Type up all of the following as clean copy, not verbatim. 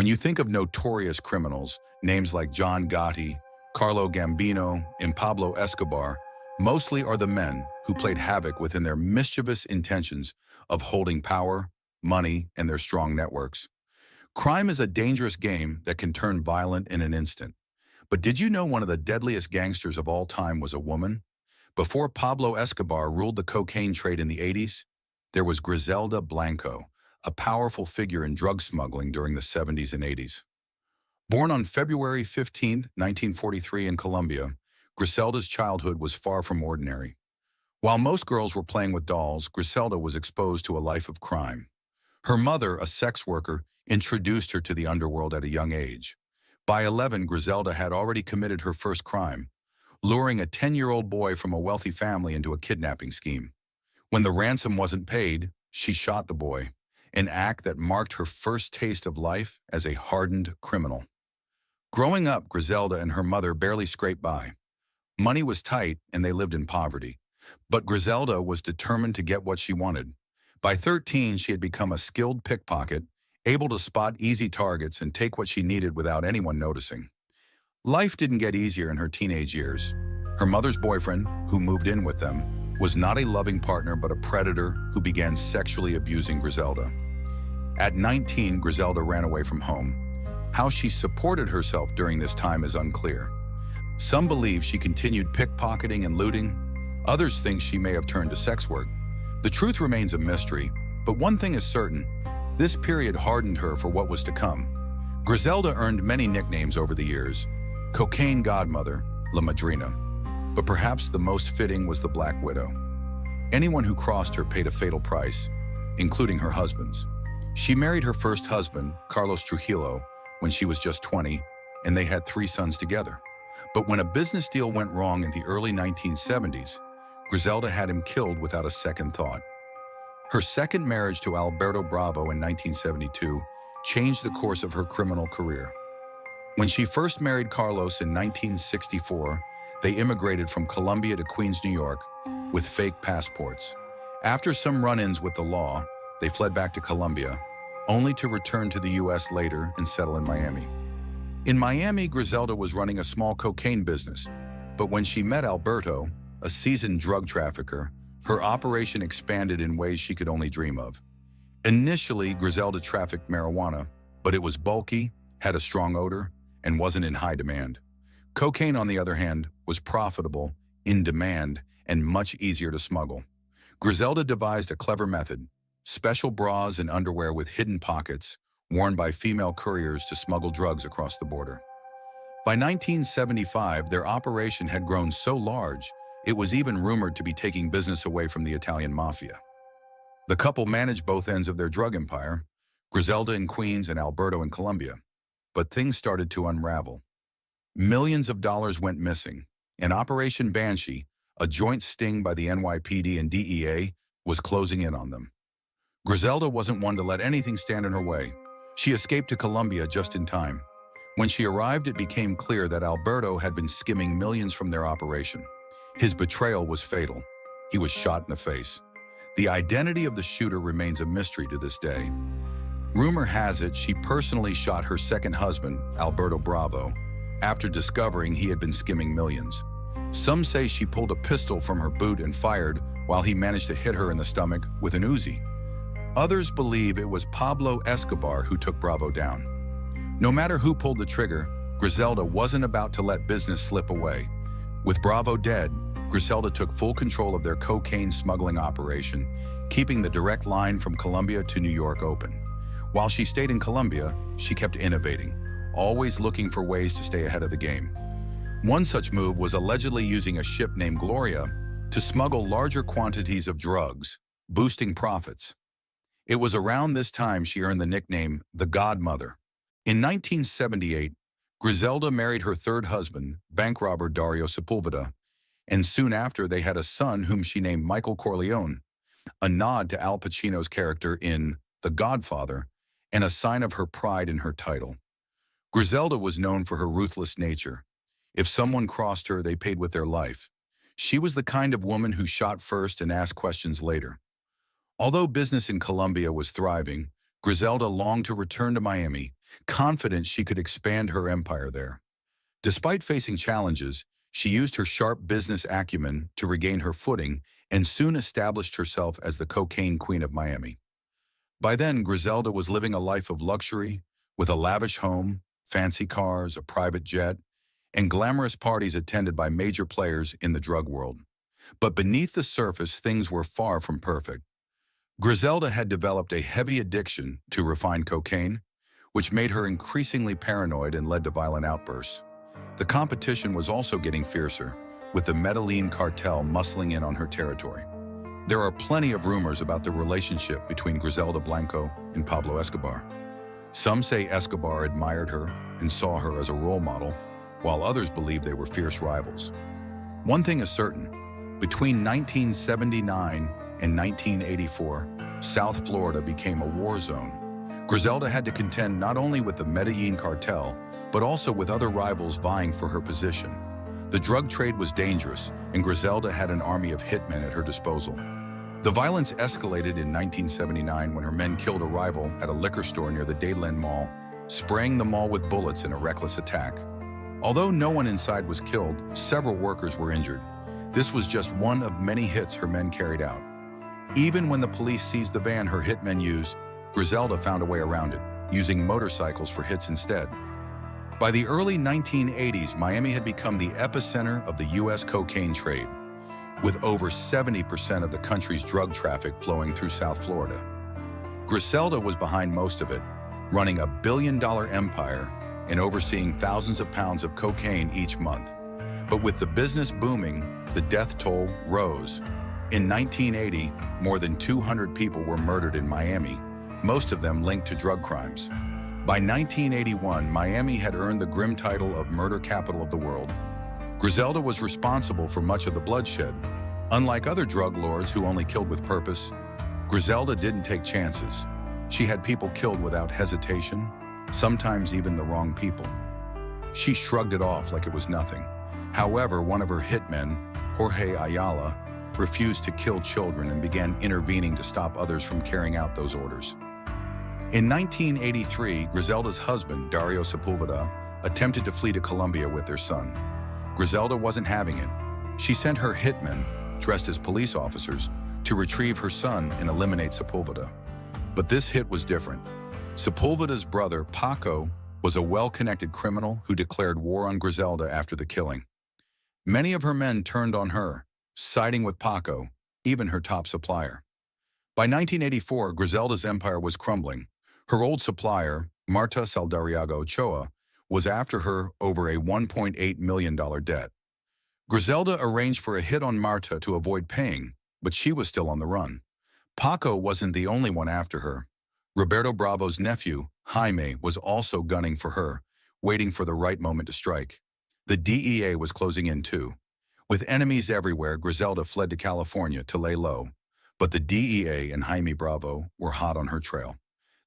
When you think of notorious criminals, names like John Gotti, Carlo Gambino, and Pablo Escobar mostly are the men who played havoc within their mischievous intentions of holding power, money, and their strong networks. Crime is a dangerous game that can turn violent in an instant. But did you know one of the deadliest gangsters of all time was a woman? Before Pablo Escobar ruled the cocaine trade in the 80s, there was Griselda Blanco, a powerful figure in drug smuggling during the 70s and 80s. Born on February 15, 1943 in Colombia, Griselda's childhood was far from ordinary. While most girls were playing with dolls, Griselda was exposed to a life of crime. Her mother, a sex worker, introduced her to the underworld at a young age. By 11, Griselda had already committed her first crime, luring a 10-year-old boy from a wealthy family into a kidnapping scheme. When the ransom wasn't paid, she shot the boy, an act that marked her first taste of life as a hardened criminal. Growing up, Griselda and her mother barely scraped by. Money was tight and they lived in poverty. But Griselda was determined to get what she wanted. By 13, she had become a skilled pickpocket, able to spot easy targets and take what she needed without anyone noticing. Life didn't get easier in her teenage years. Her mother's boyfriend, who moved in with them, was not a loving partner but a predator who began sexually abusing Griselda. At 19, Griselda ran away from home. How she supported herself during this time is unclear. Some believe she continued pickpocketing and looting. Others think she may have turned to sex work. The truth remains a mystery, but one thing is certain. This period hardened her for what was to come. Griselda earned many nicknames over the years. Cocaine Godmother, La Madrina. But perhaps the most fitting was the Black Widow. Anyone who crossed her paid a fatal price, including her husbands. She married her first husband, Carlos Trujillo, when she was just 20, and they had 3 sons together. But when a business deal went wrong in the early 1970s, Griselda had him killed without a second thought. Her second marriage to Alberto Bravo in 1972 changed the course of her criminal career. When she first married Carlos in 1964, they immigrated from Colombia to Queens, New York, with fake passports. After some run-ins with the law, they fled back to Colombia, only to return to the U.S. later and settle in Miami. In Miami, Griselda was running a small cocaine business, but when she met Alberto, a seasoned drug trafficker, her operation expanded in ways she could only dream of. Initially, Griselda trafficked marijuana, but it was bulky, had a strong odor, and wasn't in high demand. Cocaine, on the other hand, was profitable, in demand, and much easier to smuggle. Griselda devised a clever method: special bras and underwear with hidden pockets, worn by female couriers to smuggle drugs across the border. By 1975, their operation had grown so large, it was even rumored to be taking business away from the Italian Mafia. The couple managed both ends of their drug empire, Griselda in Queens and Alberto in Colombia. But things started to unravel. Millions of dollars went missing, and Operation Banshee, a joint sting by the NYPD and DEA, was closing in on them. Griselda wasn't one to let anything stand in her way. She escaped to Colombia just in time. When she arrived, it became clear that Alberto had been skimming millions from their operation. His betrayal was fatal. He was shot in the face. The identity of the shooter remains a mystery to this day. Rumor has it she personally shot her second husband, Alberto Bravo, after discovering he had been skimming millions. Some say she pulled a pistol from her boot and fired while he managed to hit her in the stomach with an Uzi. Others believe it was Pablo Escobar who took Bravo down. No matter who pulled the trigger, Griselda wasn't about to let business slip away. With Bravo dead, Griselda took full control of their cocaine smuggling operation, keeping the direct line from Colombia to New York open. While she stayed in Colombia, she kept innovating, always looking for ways to stay ahead of the game. One such move was allegedly using a ship named Gloria to smuggle larger quantities of drugs, boosting profits. It was around this time she earned the nickname the Godmother. In 1978, Griselda married her third husband, bank robber Dario Sepulveda, and soon after they had a son whom she named Michael Corleone, a nod to Al Pacino's character in The Godfather, and a sign of her pride in her title. Griselda was known for her ruthless nature. If someone crossed her, they paid with their life. She was the kind of woman who shot first and asked questions later. Although business in Colombia was thriving, Griselda longed to return to Miami, confident she could expand her empire there. Despite facing challenges, she used her sharp business acumen to regain her footing and soon established herself as the cocaine queen of Miami. By then, Griselda was living a life of luxury, with a lavish home, fancy cars, a private jet, and glamorous parties attended by major players in the drug world. But beneath the surface, things were far from perfect. Griselda had developed a heavy addiction to refined cocaine, which made her increasingly paranoid and led to violent outbursts. The competition was also getting fiercer, with the Medellin cartel muscling in on her territory. There are plenty of rumors about the relationship between Griselda Blanco and Pablo Escobar. Some say Escobar admired her and saw her as a role model, while others believe they were fierce rivals. One thing is certain, between 1979 and 1984, South Florida became a war zone. Griselda had to contend not only with the Medellin cartel, but also with other rivals vying for her position. The drug trade was dangerous, and Griselda had an army of hitmen at her disposal. The violence escalated in 1979 when her men killed a rival at a liquor store near the Dadeland Mall, spraying the mall with bullets in a reckless attack. Although no one inside was killed, several workers were injured. This was just one of many hits her men carried out. Even when the police seized the van her hitmen used, Griselda found a way around it, using motorcycles for hits instead. By the early 1980s, Miami had become the epicenter of the U.S. cocaine trade, with over 70% of the country's drug traffic flowing through South Florida. Griselda was behind most of it, running a billion-dollar empire and overseeing thousands of pounds of cocaine each month. But with the business booming, the death toll rose. In 1980, more than 200 people were murdered in Miami, most of them linked to drug crimes. By 1981, Miami had earned the grim title of murder capital of the world. Griselda was responsible for much of the bloodshed. Unlike other drug lords who only killed with purpose, Griselda didn't take chances. She had people killed without hesitation, sometimes even the wrong people. She shrugged it off like it was nothing. However, one of her hitmen, Jorge Ayala, refused to kill children and began intervening to stop others from carrying out those orders. In 1983, Griselda's husband, Dario Sepulveda, attempted to flee to Colombia with their son. Griselda wasn't having it. She sent her hitmen, dressed as police officers, to retrieve her son and eliminate Sepulveda. But this hit was different. Sepulveda's brother, Paco, was a well-connected criminal who declared war on Griselda after the killing. Many of her men turned on her, siding with Paco, even her top supplier. By 1984, Griselda's empire was crumbling. Her old supplier, Marta Saldariaga Ochoa, was after her over a $1.8 million debt. Griselda arranged for a hit on Marta to avoid paying, but she was still on the run. Paco wasn't the only one after her. Roberto Bravo's nephew, Jaime, was also gunning for her, waiting for the right moment to strike. The DEA was closing in too. With enemies everywhere, Griselda fled to California to lay low. But the DEA and Jaime Bravo were hot on her trail.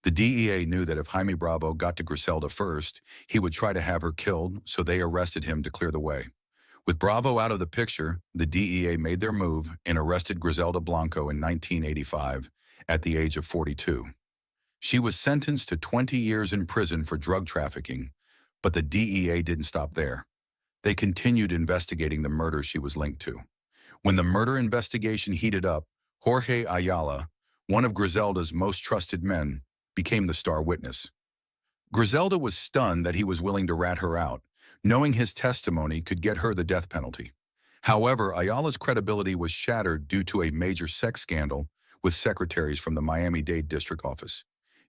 The DEA knew that if Jaime Bravo got to Griselda first, he would try to have her killed, so they arrested him to clear the way. With Bravo out of the picture, the DEA made their move and arrested Griselda Blanco in 1985 at the age of 42. She was sentenced to 20 years in prison for drug trafficking, but the DEA didn't stop there. They continued investigating the murder she was linked to. When the murder investigation heated up, Jorge Ayala, one of Griselda's most trusted men, became the star witness. Griselda was stunned that he was willing to rat her out, knowing his testimony could get her the death penalty. However, Ayala's credibility was shattered due to a major sex scandal with secretaries from the Miami-Dade District Office,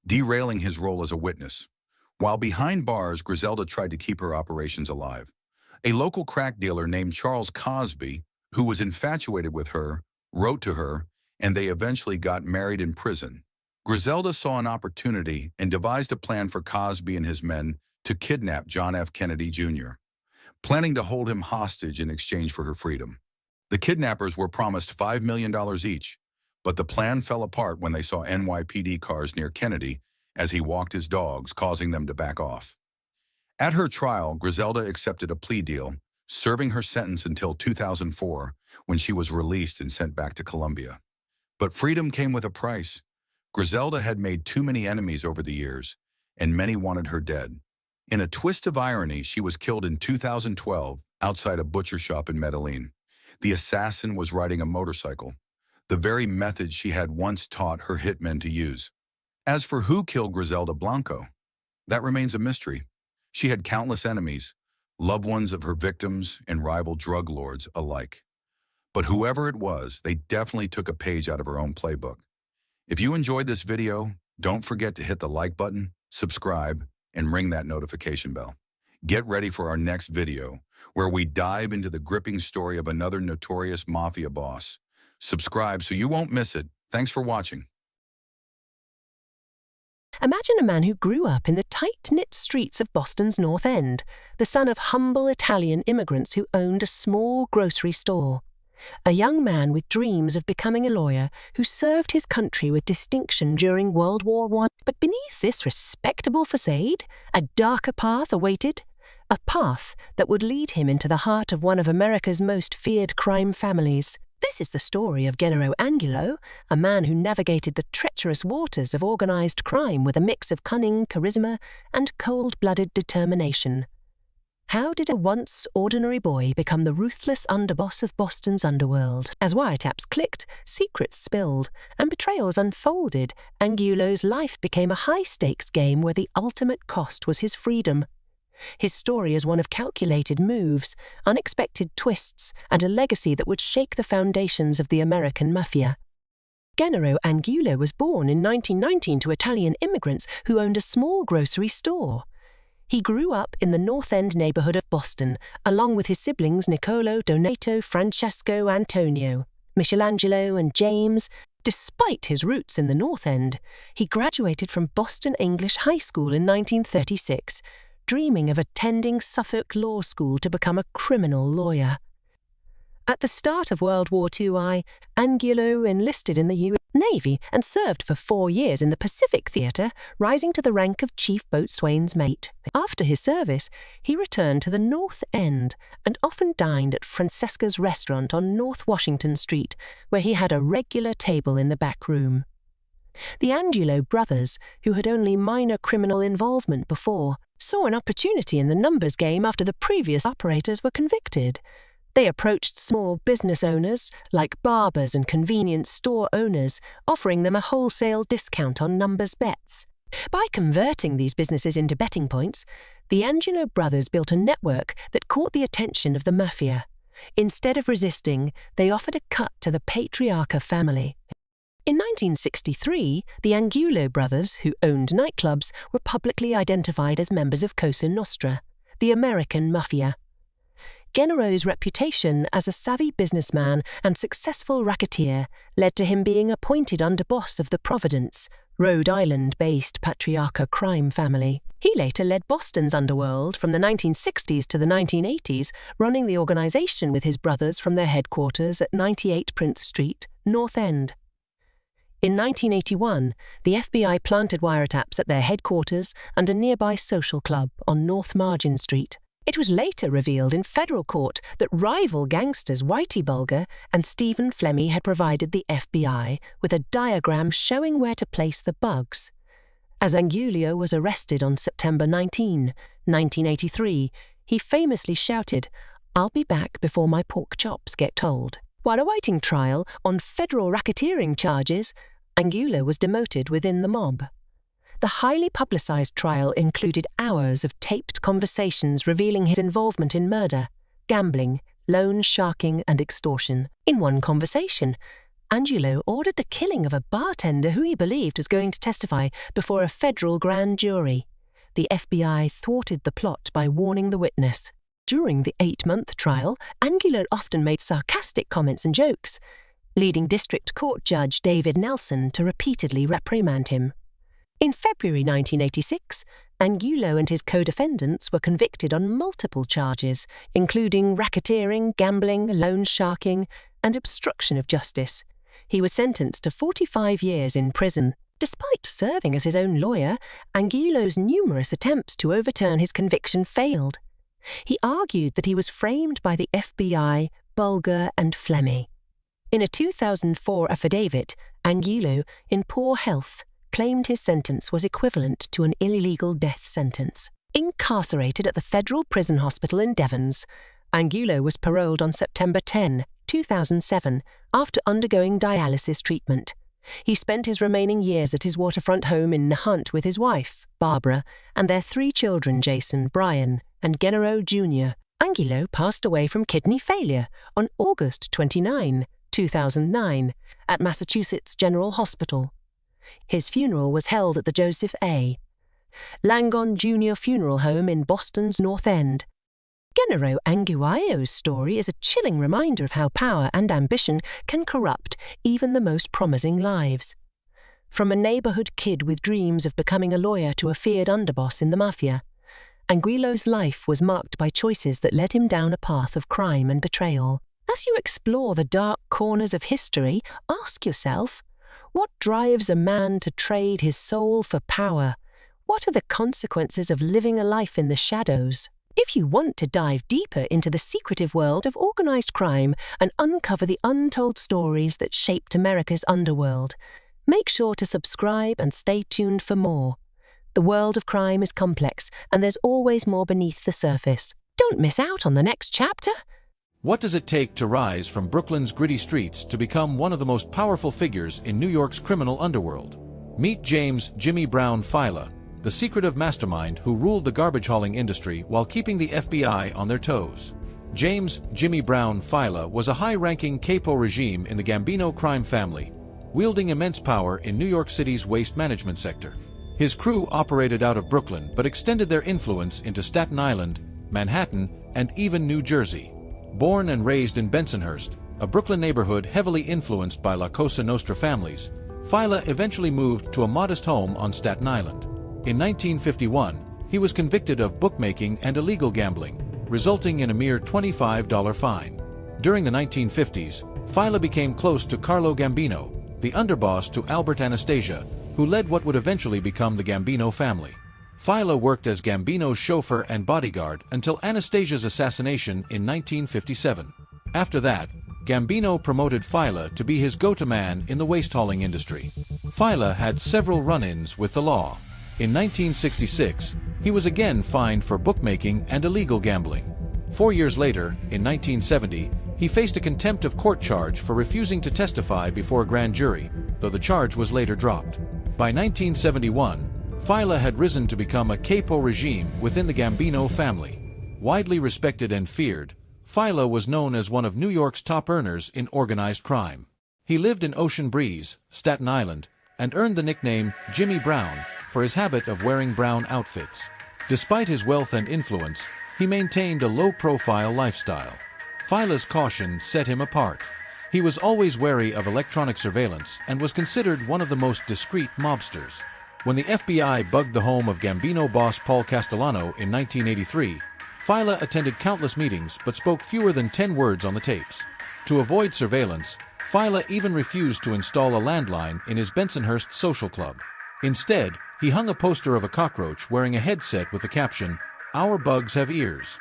derailing his role as a witness. While behind bars, Griselda tried to keep her operations alive. A local crack dealer named Charles Cosby, who was infatuated with her, wrote to her, and they eventually got married in prison. Griselda saw an opportunity and devised a plan for Cosby and his men to kidnap John F. Kennedy Jr., planning to hold him hostage in exchange for her freedom. The kidnappers were promised $5 million each, but the plan fell apart when they saw NYPD cars near Kennedy as he walked his dogs, causing them to back off. At her trial, Griselda accepted a plea deal, serving her sentence until 2004, when she was released and sent back to Colombia. But freedom came with a price. Griselda had made too many enemies over the years, and many wanted her dead. In a twist of irony, she was killed in 2012 outside a butcher shop in Medellin. The assassin was riding a motorcycle, the very method she had once taught her hitmen to use. As for who killed Griselda Blanco, that remains a mystery. She had countless enemies, loved ones of her victims and rival drug lords alike. But whoever it was, they definitely took a page out of her own playbook. If you enjoyed this video, don't forget to hit the like button, subscribe, and ring that notification bell. Get ready for our next video, where we dive into the gripping story of another notorious mafia boss. Subscribe so you won't miss it. Thanks for watching. Imagine a man who grew up in the tight-knit streets of Boston's North End, the son of humble Italian immigrants who owned a small grocery store. A young man with dreams of becoming a lawyer who served his country with distinction during World War I. But beneath this respectable facade, a darker path awaited. A path that would lead him into the heart of one of America's most feared crime families. This is the story of Gennaro Angulo, a man who navigated the treacherous waters of organized crime with a mix of cunning, charisma, and cold-blooded determination. How did a once ordinary boy become the ruthless underboss of Boston's underworld? As wiretaps clicked, secrets spilled, and betrayals unfolded, Angulo's life became a high-stakes game where the ultimate cost was his freedom. His story is one of calculated moves, unexpected twists, and a legacy that would shake the foundations of the American Mafia. Gennaro Angulo was born in 1919 to Italian immigrants who owned a small grocery store. He grew up in the North End neighborhood of Boston, along with his siblings Niccolo, Donato, Francesco, Antonio, Michelangelo, and James. Despite his roots in the North End, he graduated from Boston English High School in 1936, dreaming of attending Suffolk Law School to become a criminal lawyer. At the start of World War II, Angulo enlisted in the U.S. Navy and served for 4 years in the Pacific Theater, rising to the rank of chief boatswain's mate. After his service, he returned to the North End and often dined at Francesca's restaurant on North Washington Street, where he had a regular table in the back room. The Angulo brothers, who had only minor criminal involvement before, saw an opportunity in the numbers game after the previous operators were convicted. They approached small business owners, like barbers and convenience store owners, offering them a wholesale discount on numbers bets. By converting these businesses into betting points, the Angulo brothers built a network that caught the attention of the Mafia. Instead of resisting, they offered a cut to the Patriarca family. In 1963, the Angulo brothers, who owned nightclubs, were publicly identified as members of Cosa Nostra, the American Mafia. Gennaro's reputation as a savvy businessman and successful racketeer led to him being appointed underboss of the Providence, Rhode Island-based Patriarca crime family. He later led Boston's underworld from the 1960s to the 1980s, running the organization with his brothers from their headquarters at 98 Prince Street, North End. In 1981, the FBI planted wiretaps at their headquarters and a nearby social club on North Margin Street. It was later revealed in federal court that rival gangsters Whitey Bulger and Stephen Flemmi had provided the FBI with a diagram showing where to place the bugs. As Angulo was arrested on September 19, 1983, he famously shouted, "I'll be back before my pork chops get told." While awaiting trial on federal racketeering charges, Angulo was demoted within the mob. The highly publicized trial included hours of taped conversations revealing his involvement in murder, gambling, loan sharking, and extortion. In one conversation, Angulo ordered the killing of a bartender who he believed was going to testify before a federal grand jury. The FBI thwarted the plot by warning the witness. During the 8-month trial, Angulo often made sarcastic comments and jokes, leading District Court Judge David Nelson to repeatedly reprimand him. In February 1986, Angulo and his co-defendants were convicted on multiple charges, including racketeering, gambling, loan sharking, and obstruction of justice. He was sentenced to 45 years in prison. Despite serving as his own lawyer, Angulo's numerous attempts to overturn his conviction failed. He argued that he was framed by the FBI, Bulger, and Flemmi. In a 2004 affidavit, Angulo, in poor health, claimed his sentence was equivalent to an illegal death sentence. Incarcerated at the Federal Prison Hospital in Devons, Angulo was paroled on September 10, 2007, after undergoing dialysis treatment. He spent his remaining years at his waterfront home in Nahant with his wife, Barbara, and their 3 children, Jason, Brian, and Genaro Jr. Angulo passed away from kidney failure on August 29, 2009, at Massachusetts General Hospital. His funeral was held at the Joseph A. Langon Jr. Funeral Home in Boston's North End. Genaro Anguio's story is a chilling reminder of how power and ambition can corrupt even the most promising lives. From a neighborhood kid with dreams of becoming a lawyer to a feared underboss in the Mafia, Anguilo's life was marked by choices that led him down a path of crime and betrayal. As you explore the dark corners of history, ask yourself, what drives a man to trade his soul for power? What are the consequences of living a life in the shadows? If you want to dive deeper into the secretive world of organized crime and uncover the untold stories that shaped America's underworld, make sure to subscribe and stay tuned for more. The world of crime is complex, and there's always more beneath the surface. Don't miss out on the next chapter. What does it take to rise from Brooklyn's gritty streets to become one of the most powerful figures in New York's criminal underworld? Meet James "Jimmy Brown" Fila, the secretive mastermind who ruled the garbage hauling industry while keeping the FBI on their toes. James "Jimmy Brown" Fila was a high-ranking capo regime in the Gambino crime family, wielding immense power in New York City's waste management sector. His crew operated out of Brooklyn but extended their influence into Staten Island, Manhattan, and even New Jersey. Born and raised in Bensonhurst, a Brooklyn neighborhood heavily influenced by La Cosa Nostra families, Fila eventually moved to a modest home on Staten Island. In 1951, he was convicted of bookmaking and illegal gambling, resulting in a mere $25 fine. During the 1950s, Fila became close to Carlo Gambino, the underboss to Albert Anastasia, who led what would eventually become the Gambino family. Fila worked as Gambino's chauffeur and bodyguard until Anastasia's assassination in 1957. After that, Gambino promoted Fila to be his go-to man in the waste hauling industry. Fila had several run-ins with the law. In 1966, he was again fined for bookmaking and illegal gambling. 4 years later, in 1970, he faced a contempt of court charge for refusing to testify before a grand jury, though the charge was later dropped. By 1971, Fila had risen to become a capo regime within the Gambino family. Widely respected and feared, Fila was known as one of New York's top earners in organized crime. He lived in Ocean Breeze, Staten Island, and earned the nickname Jimmy Brown for his habit of wearing brown outfits. Despite his wealth and influence, he maintained a low-profile lifestyle. Fila's caution set him apart. He was always wary of electronic surveillance and was considered one of the most discreet mobsters. When the FBI bugged the home of Gambino boss Paul Castellano in 1983, Fila attended countless meetings but spoke fewer than 10 words on the tapes. To avoid surveillance, Fila even refused to install a landline in his Bensonhurst social club. Instead, he hung a poster of a cockroach wearing a headset with the caption, "Our bugs have ears."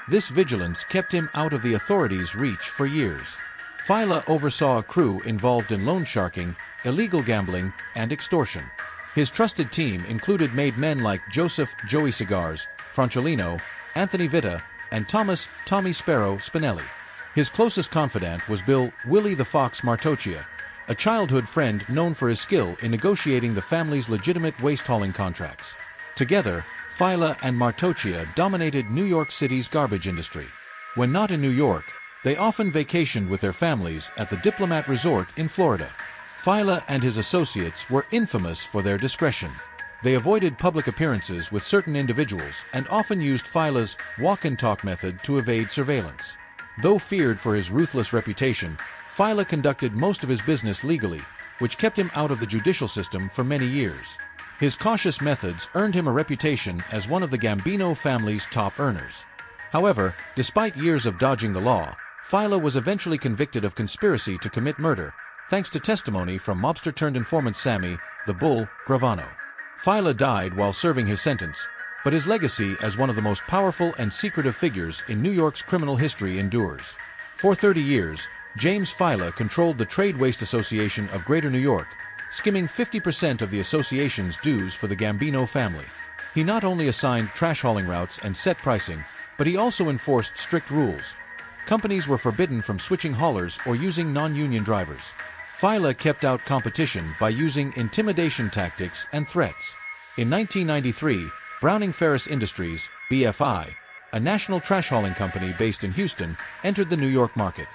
This vigilance kept him out of the authorities' reach for years. Fila oversaw a crew involved in loan sharking, illegal gambling, and extortion. His trusted team included made men like Joseph "Joey Cigars" Francolino, Anthony Vitta, and Thomas "Tommy Sparrow" Spinelli. His closest confidant was Bill "Willie the Fox" Martocchia, a childhood friend known for his skill in negotiating the family's legitimate waste-hauling contracts. Together, Fila and Martocchia dominated New York City's garbage industry. When not in New York, they often vacationed with their families at the Diplomat Resort in Florida. Fila and his associates were infamous for their discretion. They avoided public appearances with certain individuals and often used Fila's walk-and-talk method to evade surveillance. Though feared for his ruthless reputation, Fila conducted most of his business legally, which kept him out of the judicial system for many years. His cautious methods earned him a reputation as one of the Gambino family's top earners. However, despite years of dodging the law, Fila was eventually convicted of conspiracy to commit murder, thanks to testimony from mobster-turned-informant Sammy, the Bull, Gravano. Fila died while serving his sentence, but his legacy as one of the most powerful and secretive figures in New York's criminal history endures. For 30 years, James Fila controlled the Trade Waste Association of Greater New York, skimming 50% of the association's dues for the Gambino family. He not only assigned trash hauling routes and set pricing, but he also enforced strict rules. Companies were forbidden from switching haulers or using non-union drivers. Fila kept out competition by using intimidation tactics and threats. In 1993, Browning Ferris Industries, BFI, a national trash hauling company based in Houston, entered the New York market.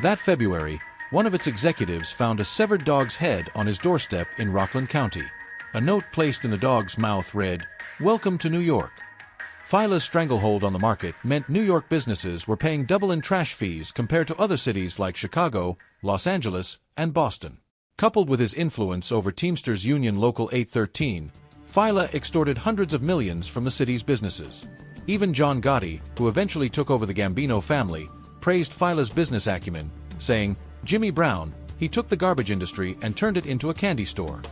That February, one of its executives found a severed dog's head on his doorstep in Rockland County. A note placed in the dog's mouth read, "Welcome to New York." Fila's stranglehold on the market meant New York businesses were paying double in trash fees compared to other cities like Chicago, Los Angeles, and Boston. Coupled with his influence over Teamsters Union Local 813, Fila extorted hundreds of millions from the city's businesses. Even John Gotti, who eventually took over the Gambino family, praised Fila's business acumen, saying, "Jimmy Brown, he took the garbage industry and turned it into a candy store."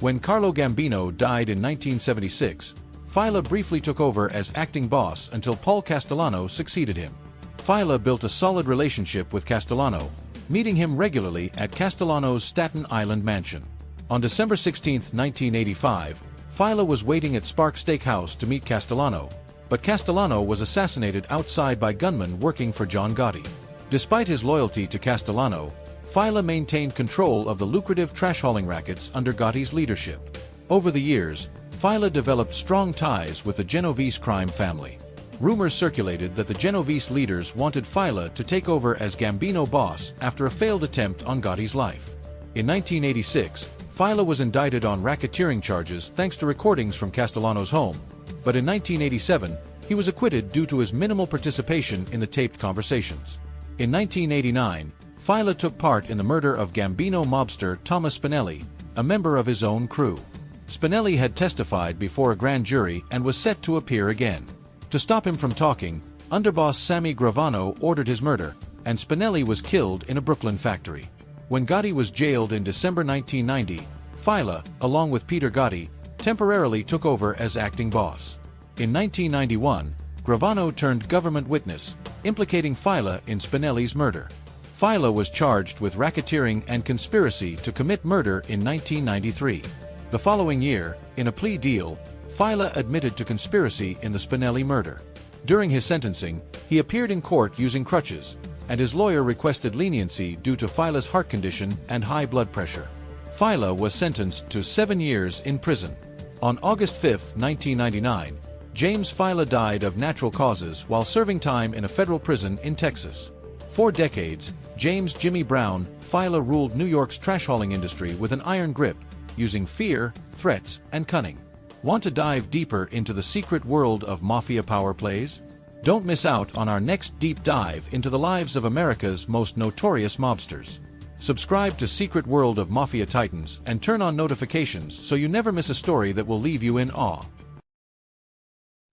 When Carlo Gambino died in 1976, Fila briefly took over as acting boss until Paul Castellano succeeded him. Fila built a solid relationship with Castellano, meeting him regularly at Castellano's Staten Island mansion. On December 16, 1985, Fila was waiting at Spark Steakhouse to meet Castellano, but Castellano was assassinated outside by gunmen working for John Gotti. Despite his loyalty to Castellano, Fila maintained control of the lucrative trash hauling rackets under Gotti's leadership. Over the years, Fila developed strong ties with the Genovese crime family. Rumors circulated that the Genovese leaders wanted Fila to take over as Gambino boss after a failed attempt on Gotti's life. In 1986, Fila was indicted on racketeering charges thanks to recordings from Castellano's home, but in 1987, he was acquitted due to his minimal participation in the taped conversations. In 1989, Fila took part in the murder of Gambino mobster Thomas Spinelli, a member of his own crew. Spinelli had testified before a grand jury and was set to appear again. To stop him from talking, underboss Sammy Gravano ordered his murder, and Spinelli was killed in a Brooklyn factory. When Gotti was jailed in December 1990, Fila, along with Peter Gotti, temporarily took over as acting boss. In 1991, Gravano turned government witness, implicating Fila in Spinelli's murder. Fila was charged with racketeering and conspiracy to commit murder in 1993. The following year, in a plea deal, Fila admitted to conspiracy in the Spinelli murder. During his sentencing, he appeared in court using crutches, and his lawyer requested leniency due to Fila's heart condition and high blood pressure. Fila was sentenced to 7 years in prison. On August 5, 1999, James Fila died of natural causes while serving time in a federal prison in Texas. For decades, James "Jimmy" Brown Fila ruled New York's trash hauling industry with an iron grip, using fear, threats, and cunning. Want to dive deeper into the secret world of Mafia power plays? Don't miss out on our next deep dive into the lives of America's most notorious mobsters. Subscribe to Secret World of Mafia Titans and turn on notifications so you never miss a story that will leave you in awe.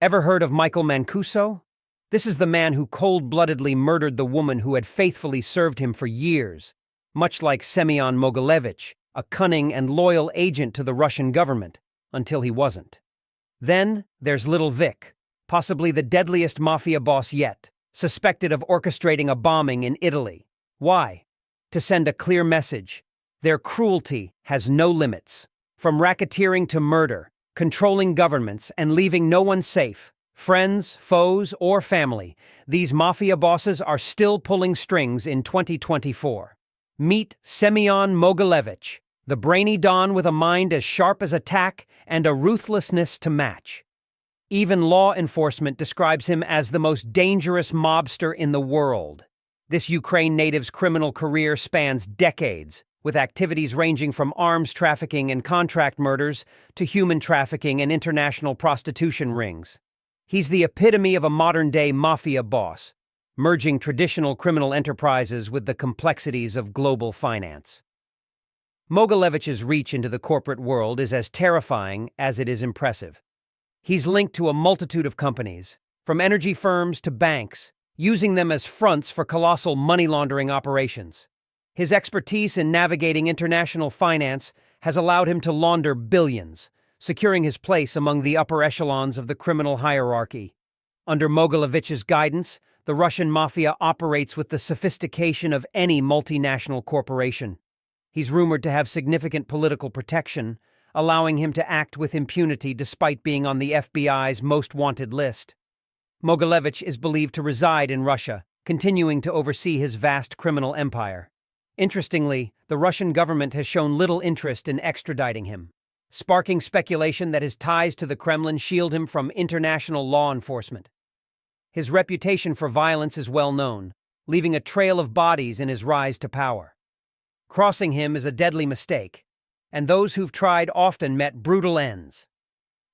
Ever heard of Michael Mancuso? This is the man who cold-bloodedly murdered the woman who had faithfully served him for years, much like Semyon Mogilevich, a cunning and loyal agent to the Russian government, until he wasn't. Then there's Little Vic, possibly the deadliest mafia boss yet, suspected of orchestrating a bombing in Italy. Why? To send a clear message. Their cruelty has no limits. From racketeering to murder, controlling governments and leaving no one safe, friends, foes, or family, these mafia bosses are still pulling strings in 2024. Meet Semyon Mogilevich, the brainy don with a mind as sharp as a tack and a ruthlessness to match. Even law enforcement describes him as the most dangerous mobster in the world. This Ukraine native's criminal career spans decades, with activities ranging from arms trafficking and contract murders to human trafficking and international prostitution rings. He's the epitome of a modern-day mafia boss, merging traditional criminal enterprises with the complexities of global finance. Mogilevich's reach into the corporate world is as terrifying as it is impressive. He's linked to a multitude of companies, from energy firms to banks, using them as fronts for colossal money laundering operations. His expertise in navigating international finance has allowed him to launder billions, securing his place among the upper echelons of the criminal hierarchy. Under Mogilevich's guidance, the Russian mafia operates with the sophistication of any multinational corporation. He's rumored to have significant political protection, allowing him to act with impunity despite being on the FBI's most wanted list. Mogilevich is believed to reside in Russia, continuing to oversee his vast criminal empire. Interestingly, the Russian government has shown little interest in extraditing him, sparking speculation that his ties to the Kremlin shield him from international law enforcement. His reputation for violence is well known, leaving a trail of bodies in his rise to power. Crossing him is a deadly mistake, and those who've tried often met brutal ends.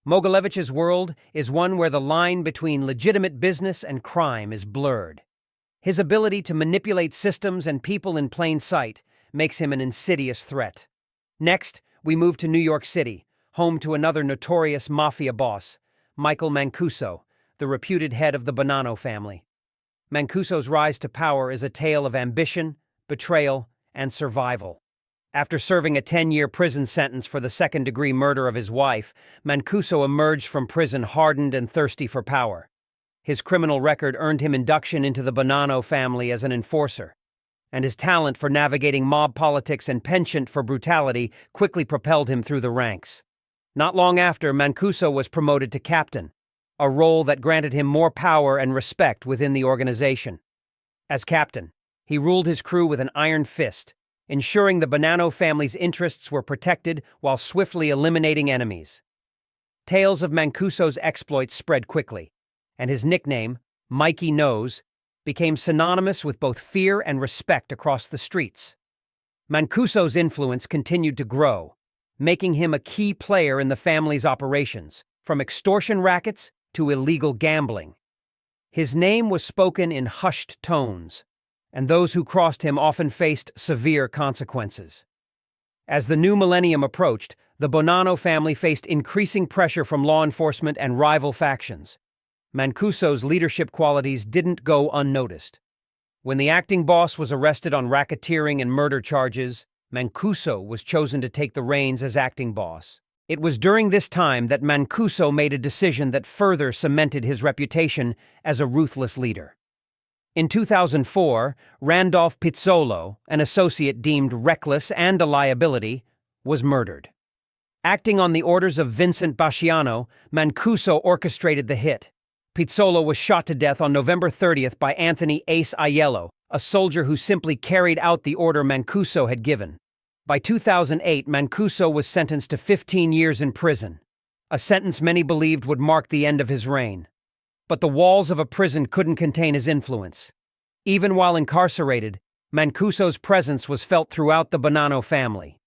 Mogilevich's world is one where the line between legitimate business and crime is blurred. His ability to manipulate systems and people in plain sight makes him an insidious threat. Next, we move to New York City, home to another notorious Mafia boss, Michael Mancuso, the reputed head of the Bonanno family. Mancuso's rise to power is a tale of ambition, betrayal, and survival. After serving a 10-year prison sentence for the second-degree murder of his wife, Mancuso emerged from prison hardened and thirsty for power. His criminal record earned him induction into the Bonanno family as an enforcer, and his talent for navigating mob politics and penchant for brutality quickly propelled him through the ranks. Not long after, Mancuso was promoted to captain, a role that granted him more power and respect within the organization. As captain, he ruled his crew with an iron fist, ensuring the Bonanno family's interests were protected while swiftly eliminating enemies. Tales of Mancuso's exploits spread quickly, and his nickname, Mikey Nose, became synonymous with both fear and respect across the streets. Mancuso's influence continued to grow, making him a key player in the family's operations, from extortion rackets to illegal gambling. His name was spoken in hushed tones, and those who crossed him often faced severe consequences. As the new millennium approached, the Bonanno family faced increasing pressure from law enforcement and rival factions. Mancuso's leadership qualities didn't go unnoticed. When the acting boss was arrested on racketeering and murder charges, Mancuso was chosen to take the reins as acting boss. It was during this time that Mancuso made a decision that further cemented his reputation as a ruthless leader. In 2004, Randolph Pizzolo, an associate deemed reckless and a liability, was murdered. Acting on the orders of Vincent Basciano, Mancuso orchestrated the hit. Pizzolo was shot to death on November 30th by Anthony Ace Aiello, a soldier who simply carried out the order Mancuso had given. By 2008, Mancuso was sentenced to 15 years in prison, a sentence many believed would mark the end of his reign. But the walls of a prison couldn't contain his influence. Even while incarcerated, Mancuso's presence was felt throughout the Bonanno family.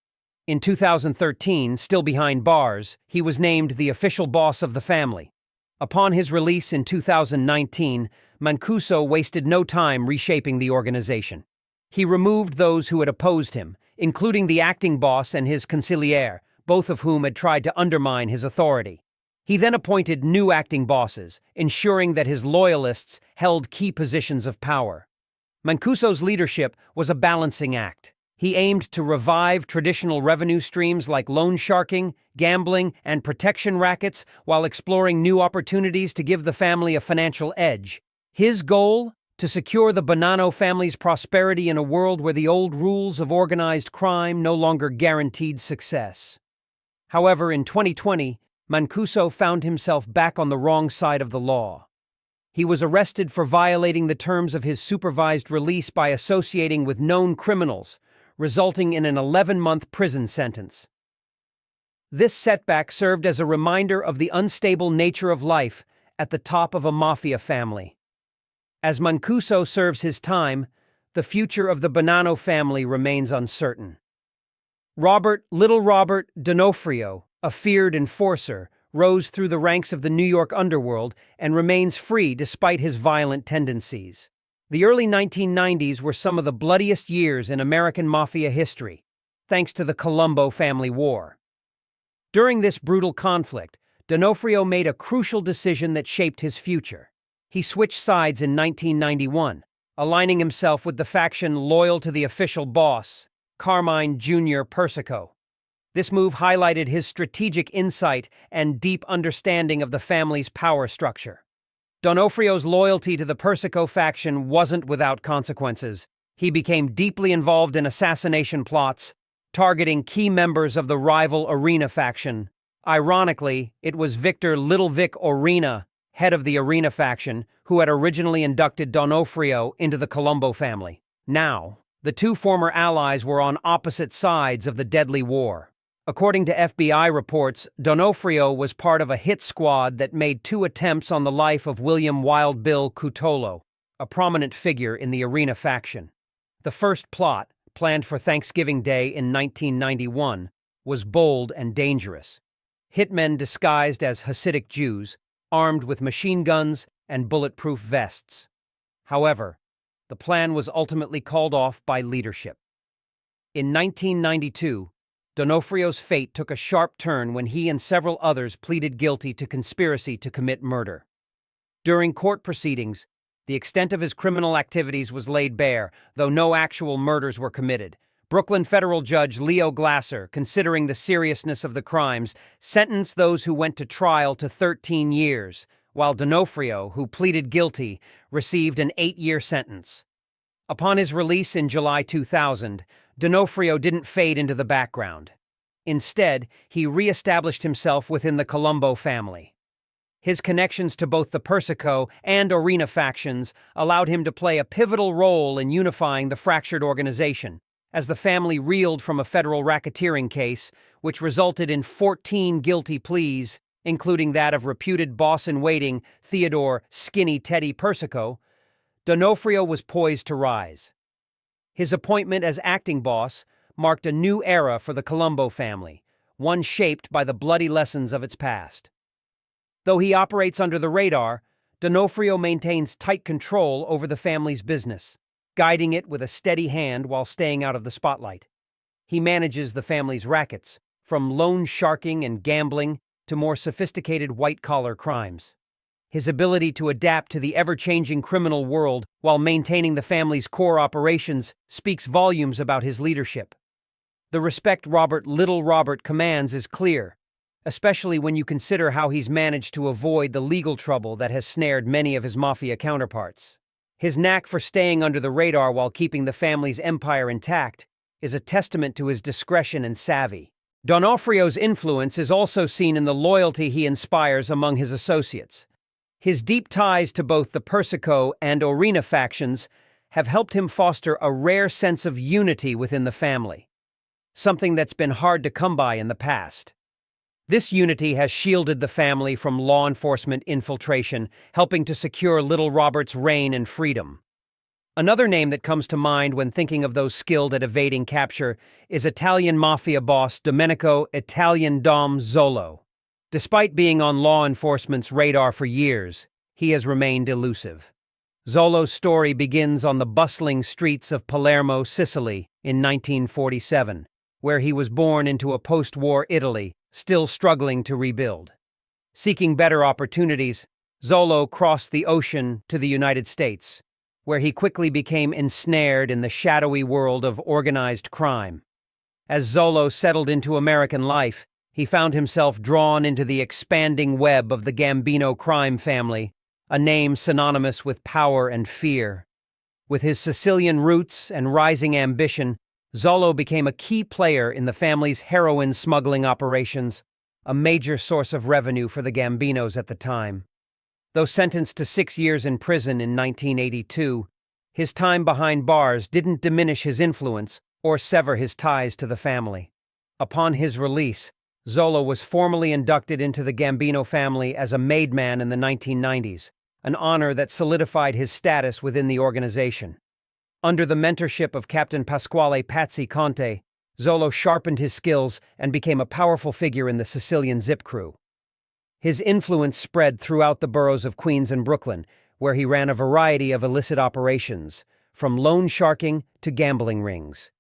In 2013, still behind bars, he was named the official boss of the family. Upon his release in 2019, Mancuso wasted no time reshaping the organization. He removed those who had opposed him, including the acting boss and his consigliere, both of whom had tried to undermine his authority. He then appointed new acting bosses, ensuring that his loyalists held key positions of power. Mancuso's leadership was a balancing act. He aimed to revive traditional revenue streams like loan sharking, gambling, and protection rackets while exploring new opportunities to give the family a financial edge. His goal? To secure the Bonanno family's prosperity in a world where the old rules of organized crime no longer guaranteed success. However, in 2020, Mancuso found himself back on the wrong side of the law. He was arrested for violating the terms of his supervised release by associating with known criminals, resulting in an 11-month prison sentence. This setback served as a reminder of the unstable nature of life at the top of a mafia family. As Mancuso serves his time, the future of the Bonanno family remains uncertain. Little Robert D'Onofrio, a feared enforcer, rose through the ranks of the New York underworld and remains free despite his violent tendencies. The early 1990s were some of the bloodiest years in American mafia history, thanks to the Colombo family war. During this brutal conflict, D'Onofrio made a crucial decision that shaped his future. He switched sides in 1991, aligning himself with the faction loyal to the official boss, Carmine Jr. Persico. This move highlighted his strategic insight and deep understanding of the family's power structure. D'Onofrio's loyalty to the Persico faction wasn't without consequences. He became deeply involved in assassination plots, targeting key members of the rival Arena faction. Ironically, it was Victor Little Vic Orena, head of the Arena faction, who had originally inducted D'Onofrio into the Colombo family. Now, the two former allies were on opposite sides of the deadly war. According to FBI reports, D'Onofrio was part of a hit squad that made 2 attempts on the life of William Wild Bill Cutolo, a prominent figure in the Arena faction. The first plot, planned for Thanksgiving Day in 1991, was bold and dangerous. Hitmen disguised as Hasidic Jews, armed with machine guns and bulletproof vests. However, the plan was ultimately called off by leadership. In 1992, D'Onofrio's fate took a sharp turn when he and several others pleaded guilty to conspiracy to commit murder. During court proceedings, the extent of his criminal activities was laid bare, though no actual murders were committed. Brooklyn federal judge Leo Glasser, considering the seriousness of the crimes, sentenced those who went to trial to 13 years, while D'Onofrio, who pleaded guilty, received an 8-year sentence. Upon his release in July 2000, D'Onofrio didn't fade into the background. Instead, he re-established himself within the Colombo family. His connections to both the Persico and Arena factions allowed him to play a pivotal role in unifying the fractured organization, as the family reeled from a federal racketeering case, which resulted in 14 guilty pleas, including that of reputed boss-in-waiting Theodore "Skinny Teddy" Persico. D'Onofrio was poised to rise. His appointment as acting boss marked a new era for the Colombo family, one shaped by the bloody lessons of its past. Though he operates under the radar, D'Onofrio maintains tight control over the family's business, guiding it with a steady hand while staying out of the spotlight. He manages the family's rackets, from loan sharking and gambling to more sophisticated white-collar crimes. His ability to adapt to the ever-changing criminal world while maintaining the family's core operations speaks volumes about his leadership. The respect Little Robert commands is clear, especially when you consider how he's managed to avoid the legal trouble that has snared many of his Mafia counterparts. His knack for staying under the radar while keeping the family's empire intact is a testament to his discretion and savvy. D'Onofrio's influence is also seen in the loyalty he inspires among his associates. His deep ties to both the Persico and Arena factions have helped him foster a rare sense of unity within the family, something that's been hard to come by in the past. This unity has shielded the family from law enforcement infiltration, helping to secure Little Robert's reign and freedom. Another name that comes to mind when thinking of those skilled at evading capture is Italian Mafia boss Domenico "Italian Dom" Zolo. Despite being on law enforcement's radar for years, he has remained elusive. Zolo's story begins on the bustling streets of Palermo, Sicily, in 1947, where he was born into a post-war Italy, still struggling to rebuild. Seeking better opportunities, Zolo crossed the ocean to the United States, where he quickly became ensnared in the shadowy world of organized crime. As Zolo settled into American life, he found himself drawn into the expanding web of the Gambino crime family, a name synonymous with power and fear. With his Sicilian roots and rising ambition, Zolo became a key player in the family's heroin smuggling operations, a major source of revenue for the Gambinos at the time. Though sentenced to 6 years in prison in 1982, his time behind bars didn't diminish his influence or sever his ties to the family. Upon his release, Zolo was formally inducted into the Gambino family as a made man in the 1990s, an honor that solidified his status within the organization. Under the mentorship of Captain Pasquale "Patsy" Conte, Zolo sharpened his skills and became a powerful figure in the Sicilian Zip crew. His influence spread throughout the boroughs of Queens and Brooklyn, where he ran a variety of illicit operations, from loan sharking to gambling rings.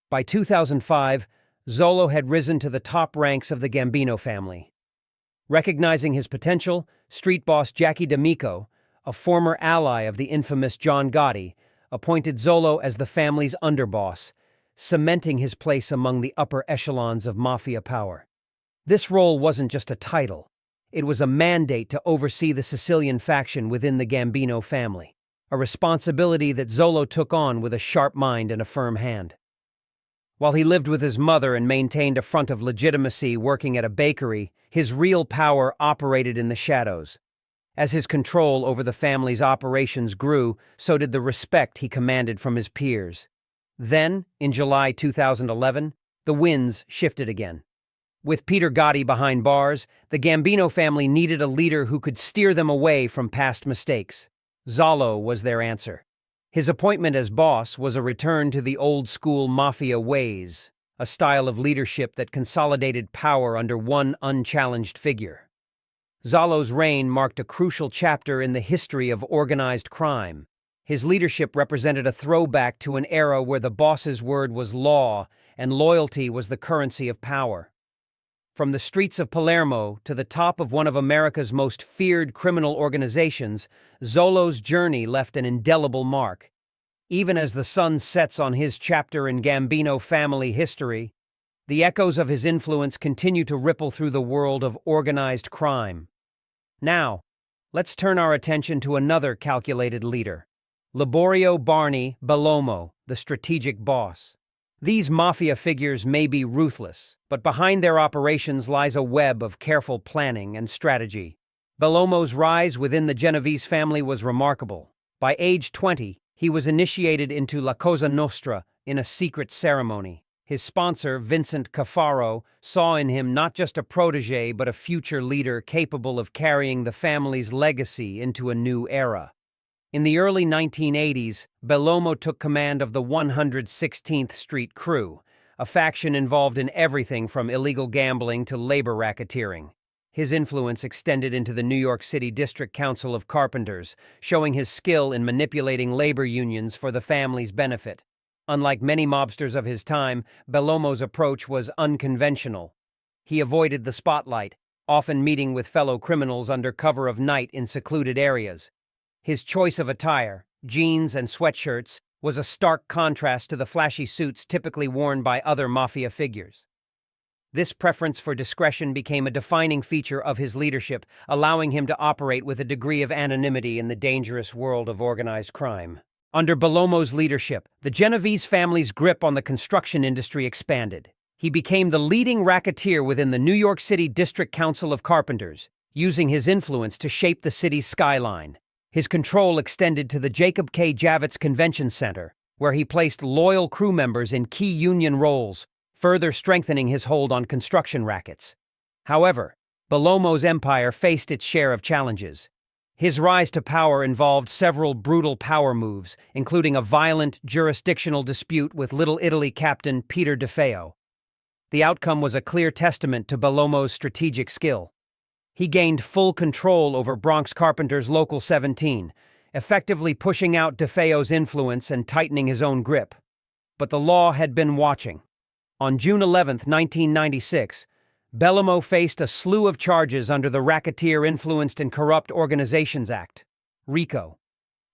By 2005, Zolo had risen to the top ranks of the Gambino family. Recognizing his potential, street boss Jackie D'Amico, a former ally of the infamous John Gotti, appointed Zolo as the family's underboss, cementing his place among the upper echelons of Mafia power. This role wasn't just a title. It was a mandate to oversee the Sicilian faction within the Gambino family, a responsibility that Zolo took on with a sharp mind and a firm hand. While he lived with his mother and maintained a front of legitimacy working at a bakery, his real power operated in the shadows. As his control over the family's operations grew, so did the respect he commanded from his peers. Then, in July 2011, the winds shifted again. With Peter Gotti behind bars, the Gambino family needed a leader who could steer them away from past mistakes. Zalo was their answer. His appointment as boss was a return to the old-school Mafia ways, a style of leadership that consolidated power under one unchallenged figure. Zalo's reign marked a crucial chapter in the history of organized crime. His leadership represented a throwback to an era where the boss's word was law and loyalty was the currency of power. From the streets of Palermo to the top of one of America's most feared criminal organizations, Zolo's journey left an indelible mark. Even as the sun sets on his chapter in Gambino family history, the echoes of his influence continue to ripple through the world of organized crime. Now, let's turn our attention to another calculated leader, Liborio Barney Bellomo, the strategic boss. These mafia figures may be ruthless, but behind their operations lies a web of careful planning and strategy. Bellomo's rise within the Genovese family was remarkable. By age 20, he was initiated into La Cosa Nostra in a secret ceremony. His sponsor, Vincent Caffaro, saw in him not just a protege but a future leader capable of carrying the family's legacy into a new era. In the early 1980s, Bellomo took command of the 116th Street Crew, a faction involved in everything from illegal gambling to labor racketeering. His influence extended into the New York City District Council of Carpenters, showing his skill in manipulating labor unions for the family's benefit. Unlike many mobsters of his time, Bellomo's approach was unconventional. He avoided the spotlight, often meeting with fellow criminals under cover of night in secluded areas. His choice of attire, jeans and sweatshirts, was a stark contrast to the flashy suits typically worn by other mafia figures. This preference for discretion became a defining feature of his leadership, allowing him to operate with a degree of anonymity in the dangerous world of organized crime. Under Bellomo's leadership, the Genovese family's grip on the construction industry expanded. He became the leading racketeer within the New York City District Council of Carpenters, using his influence to shape the city's skyline. His control extended to the Jacob K. Javits Convention Center, where he placed loyal crew members in key union roles, further strengthening his hold on construction rackets. However, Bellomo's empire faced its share of challenges. His rise to power involved several brutal power moves, including a violent jurisdictional dispute with Little Italy captain Peter DeFeo. The outcome was a clear testament to Bellomo's strategic skill. He gained full control over Bronx Carpenters Local 17, effectively pushing out DeFeo's influence and tightening his own grip. But the law had been watching. On June 11, 1996, Bellomo faced a slew of charges under the Racketeer Influenced and Corrupt Organizations Act, RICO.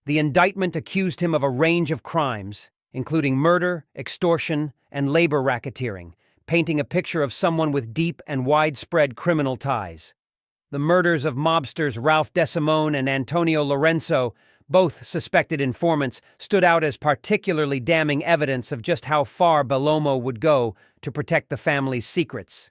The indictment accused him of a range of crimes, including murder, extortion, and labor racketeering, painting a picture of someone with deep and widespread criminal ties. The murders of mobsters Ralph DeSimone and Antonio Lorenzo, both suspected informants, stood out as particularly damning evidence of just how far Bellomo would go to protect the family's secrets.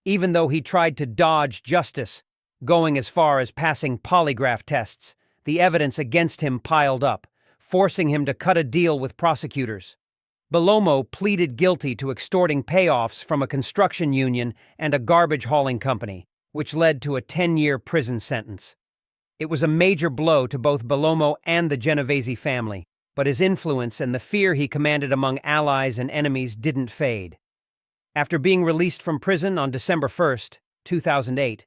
Even though he tried to dodge justice, going as far as passing polygraph tests, the evidence against him piled up, forcing him to cut a deal with prosecutors. Bellomo pleaded guilty to extorting payoffs from a construction union and a garbage hauling company, which led to a 10-year prison sentence. It was a major blow to both Bellomo and the Genovese family, but his influence and the fear he commanded among allies and enemies didn't fade. After being released from prison on December 1, 2008,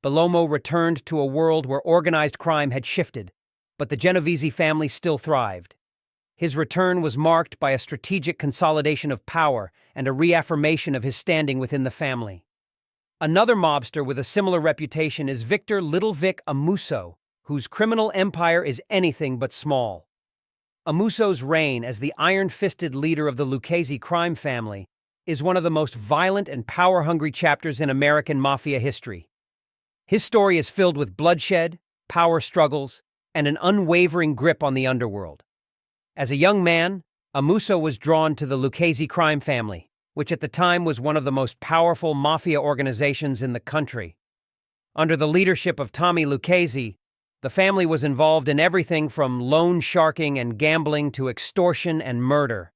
Bellomo returned to a world where organized crime had shifted, but the Genovese family still thrived. His return was marked by a strategic consolidation of power and a reaffirmation of his standing within the family. Another mobster with a similar reputation is Victor Little Vic Amuso, whose criminal empire is anything but small. Amuso's reign as the iron-fisted leader of the Lucchese crime family is one of the most violent and power-hungry chapters in American mafia history. His story is filled with bloodshed, power struggles, and an unwavering grip on the underworld. As a young man, Amuso was drawn to the Lucchese crime family, which at the time was one of the most powerful mafia organizations in the country. Under the leadership of Tommy Lucchese, the family was involved in everything from loan sharking and gambling to extortion and murder.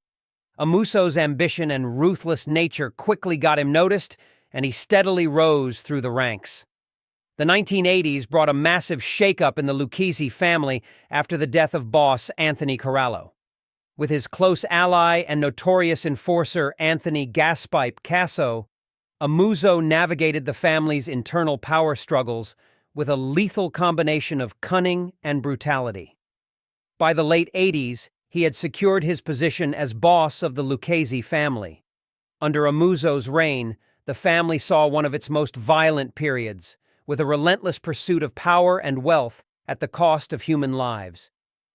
Amuso's ambition and ruthless nature quickly got him noticed, and he steadily rose through the ranks. The 1980s brought a massive shakeup in the Lucchese family after the death of boss Anthony Corallo. With his close ally and notorious enforcer Anthony "Gaspipe" Casso, Amuso navigated the family's internal power struggles with a lethal combination of cunning and brutality. By the late 80s, he had secured his position as boss of the Lucchese family. Under Amuso's reign, the family saw one of its most violent periods, with a relentless pursuit of power and wealth at the cost of human lives.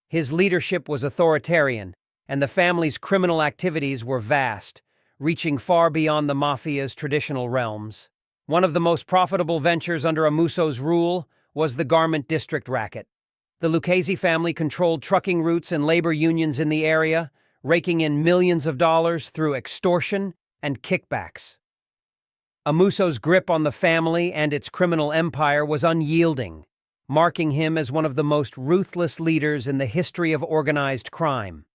His leadership was authoritarian, and the family's criminal activities were vast, reaching far beyond the Mafia's traditional realms. One of the most profitable ventures under Amuso's rule was the garment district racket. The Lucchese family controlled trucking routes and labor unions in the area, raking in millions of dollars through extortion and kickbacks. Amuso's grip on the family and its criminal empire was unyielding, marking him as one of the most ruthless leaders in the history of organized crime.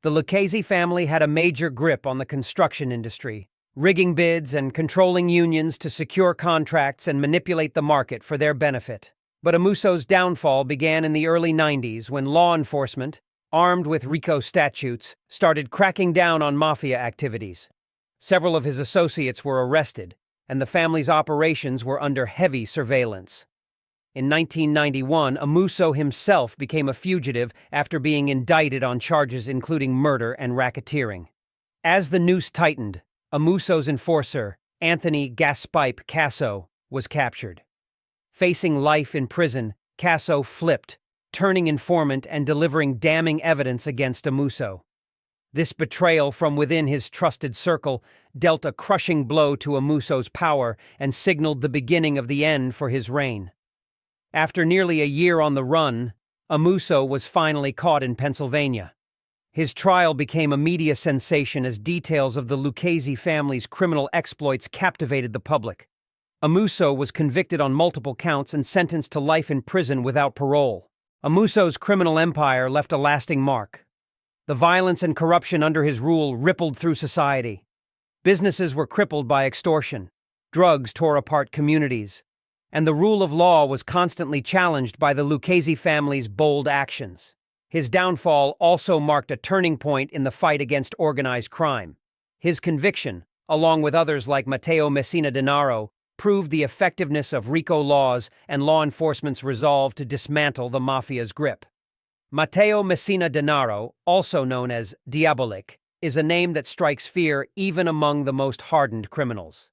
The Lucchese family had a major grip on the construction industry, rigging bids and controlling unions to secure contracts and manipulate the market for their benefit. But Amuso's downfall began in the early 90s when law enforcement, armed with RICO statutes, started cracking down on mafia activities. Several of his associates were arrested, and the family's operations were under heavy surveillance. In 1991, Amuso himself became a fugitive after being indicted on charges including murder and racketeering. As the noose tightened, Amuso's enforcer, Anthony "Gaspipe" Casso, was captured. Facing life in prison, Casso flipped, turning informant and delivering damning evidence against Amuso. This betrayal from within his trusted circle dealt a crushing blow to Amuso's power and signaled the beginning of the end for his reign. After nearly a year on the run, Amuso was finally caught in Pennsylvania. His trial became a media sensation as details of the Lucchese family's criminal exploits captivated the public. Amuso was convicted on multiple counts and sentenced to life in prison without parole. Amuso's criminal empire left a lasting mark. The violence and corruption under his rule rippled through society. Businesses were crippled by extortion, drugs tore apart communities, and the rule of law was constantly challenged by the Lucchese family's bold actions. His downfall also marked a turning point in the fight against organized crime. His conviction, along with others like Matteo Messina Denaro, proved the effectiveness of RICO laws and law enforcement's resolve to dismantle the mafia's grip. Matteo Messina Denaro, also known as Diabolik, is a name that strikes fear even among the most hardened criminals.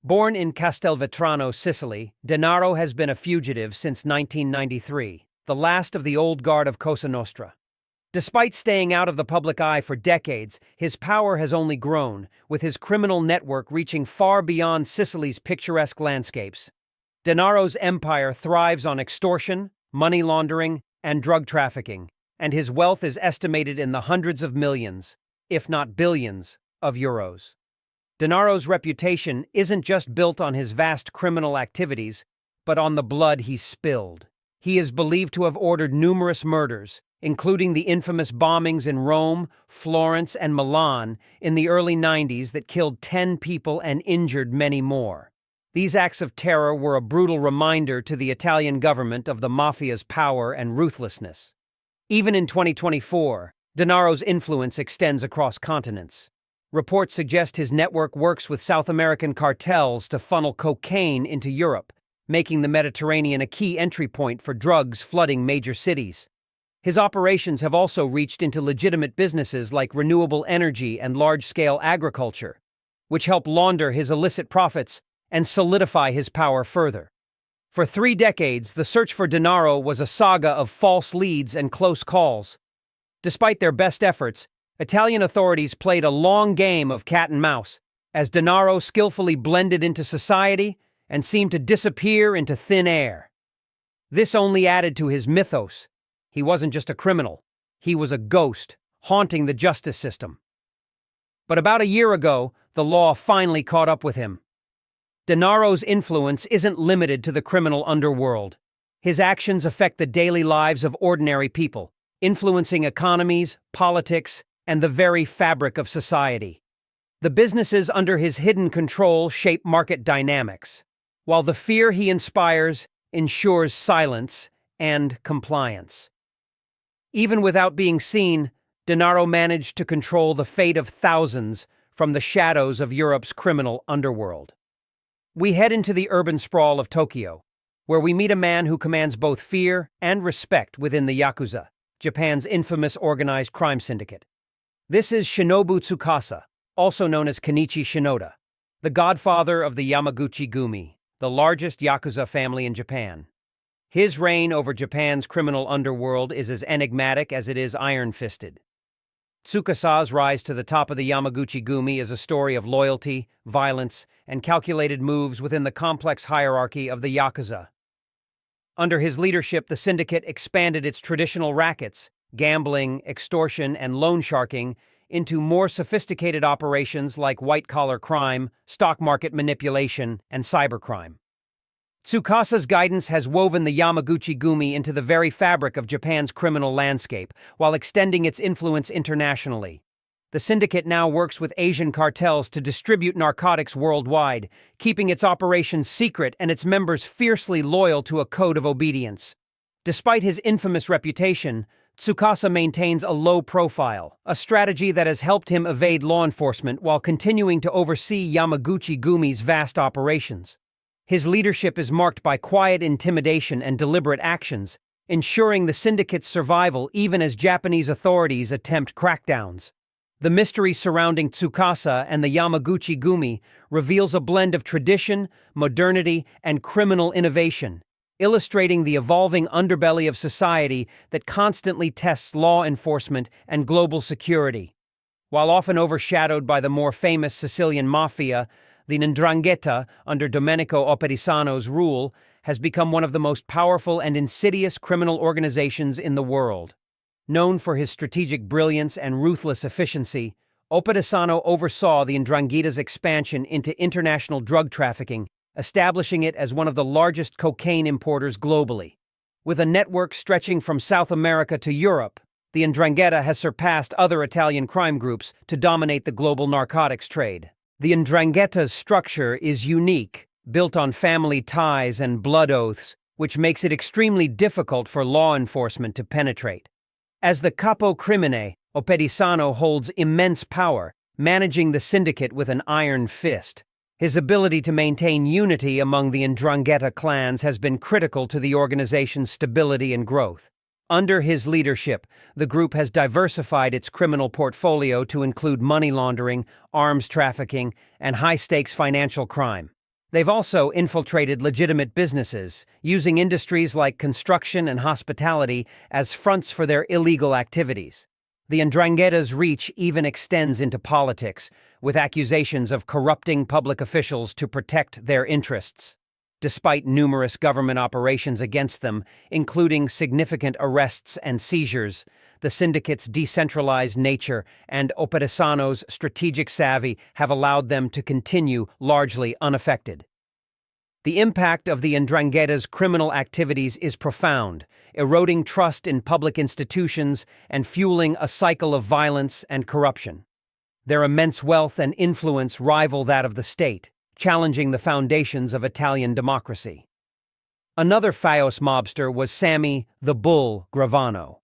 Born in Castelvetrano, Sicily, Denaro has been a fugitive since 1993, the last of the old guard of Cosa Nostra. Despite staying out of the public eye for decades, his power has only grown, with his criminal network reaching far beyond Sicily's picturesque landscapes. Denaro's empire thrives on extortion, money laundering, and drug trafficking, and his wealth is estimated in the hundreds of millions, if not billions, of euros. Denaro's reputation isn't just built on his vast criminal activities, but on the blood he spilled. He is believed to have ordered numerous murders, including the infamous bombings in Rome, Florence, and Milan in the early 90s that killed 10 people and injured many more. These acts of terror were a brutal reminder to the Italian government of the mafia's power and ruthlessness. Even in 2024, Denaro's influence extends across continents. Reports suggest his network works with South American cartels to funnel cocaine into Europe, making the Mediterranean a key entry point for drugs flooding major cities. His operations have also reached into legitimate businesses like renewable energy and large-scale agriculture, which help launder his illicit profits and solidify his power further. For 3 decades, the search for Denaro was a saga of false leads and close calls. Despite their best efforts, Italian authorities played a long game of cat and mouse, as Denaro skillfully blended into society and seemed to disappear into thin air. This only added to his mythos. He wasn't just a criminal, he was a ghost, haunting the justice system. But about a year ago, the law finally caught up with him. Denaro's influence isn't limited to the criminal underworld. His actions affect the daily lives of ordinary people, influencing economies, politics, and the very fabric of society. The businesses under his hidden control shape market dynamics, while the fear he inspires ensures silence and compliance. Even without being seen, Denaro managed to control the fate of thousands from the shadows of Europe's criminal underworld. We head into the urban sprawl of Tokyo, where we meet a man who commands both fear and respect within the Yakuza, Japan's infamous organized crime syndicate. This is Shinobu Tsukasa, also known as Kenichi Shinoda, the godfather of the Yamaguchi-gumi, the largest Yakuza family in Japan. His reign over Japan's criminal underworld is as enigmatic as it is iron-fisted. Tsukasa's rise to the top of the Yamaguchi-gumi is a story of loyalty, violence, and calculated moves within the complex hierarchy of the Yakuza. Under his leadership, the syndicate expanded its traditional rackets, gambling, extortion, and loan sharking, into more sophisticated operations like white-collar crime, stock market manipulation, and cybercrime. Tsukasa's guidance has woven the Yamaguchi-gumi into the very fabric of Japan's criminal landscape, while extending its influence internationally. The syndicate now works with Asian cartels to distribute narcotics worldwide, keeping its operations secret and its members fiercely loyal to a code of obedience. Despite his infamous reputation, Tsukasa maintains a low profile, a strategy that has helped him evade law enforcement while continuing to oversee Yamaguchi-gumi's vast operations. His leadership is marked by quiet intimidation and deliberate actions, ensuring the syndicate's survival even as Japanese authorities attempt crackdowns. The mystery surrounding Tsukasa and the Yamaguchi-gumi reveals a blend of tradition, modernity, and criminal innovation, illustrating the evolving underbelly of society that constantly tests law enforcement and global security. While often overshadowed by the more famous Sicilian Mafia, the 'Ndrangheta, under Domenico Operisano's rule, has become one of the most powerful and insidious criminal organizations in the world. Known for his strategic brilliance and ruthless efficiency, Operisano oversaw the 'Ndrangheta's expansion into international drug trafficking, establishing it as one of the largest cocaine importers globally. With a network stretching from South America to Europe, the 'Ndrangheta has surpassed other Italian crime groups to dominate the global narcotics trade. The 'Ndrangheta's structure is unique, built on family ties and blood oaths, which makes it extremely difficult for law enforcement to penetrate. As the capo crimine, Operisano holds immense power, managing the syndicate with an iron fist. His ability to maintain unity among the 'Ndrangheta clans has been critical to the organization's stability and growth. Under his leadership, the group has diversified its criminal portfolio to include money laundering, arms trafficking, and high-stakes financial crime. They've also infiltrated legitimate businesses, using industries like construction and hospitality as fronts for their illegal activities. The 'Ndrangheta's reach even extends into politics, with accusations of corrupting public officials to protect their interests. Despite numerous government operations against them, including significant arrests and seizures, the syndicate's decentralized nature and Operisano's strategic savvy have allowed them to continue largely unaffected. The impact of the 'Ndrangheta's criminal activities is profound, eroding trust in public institutions and fueling a cycle of violence and corruption. Their immense wealth and influence rival that of the state, challenging the foundations of Italian democracy. Another Fayos mobster was Sammy the Bull Gravano,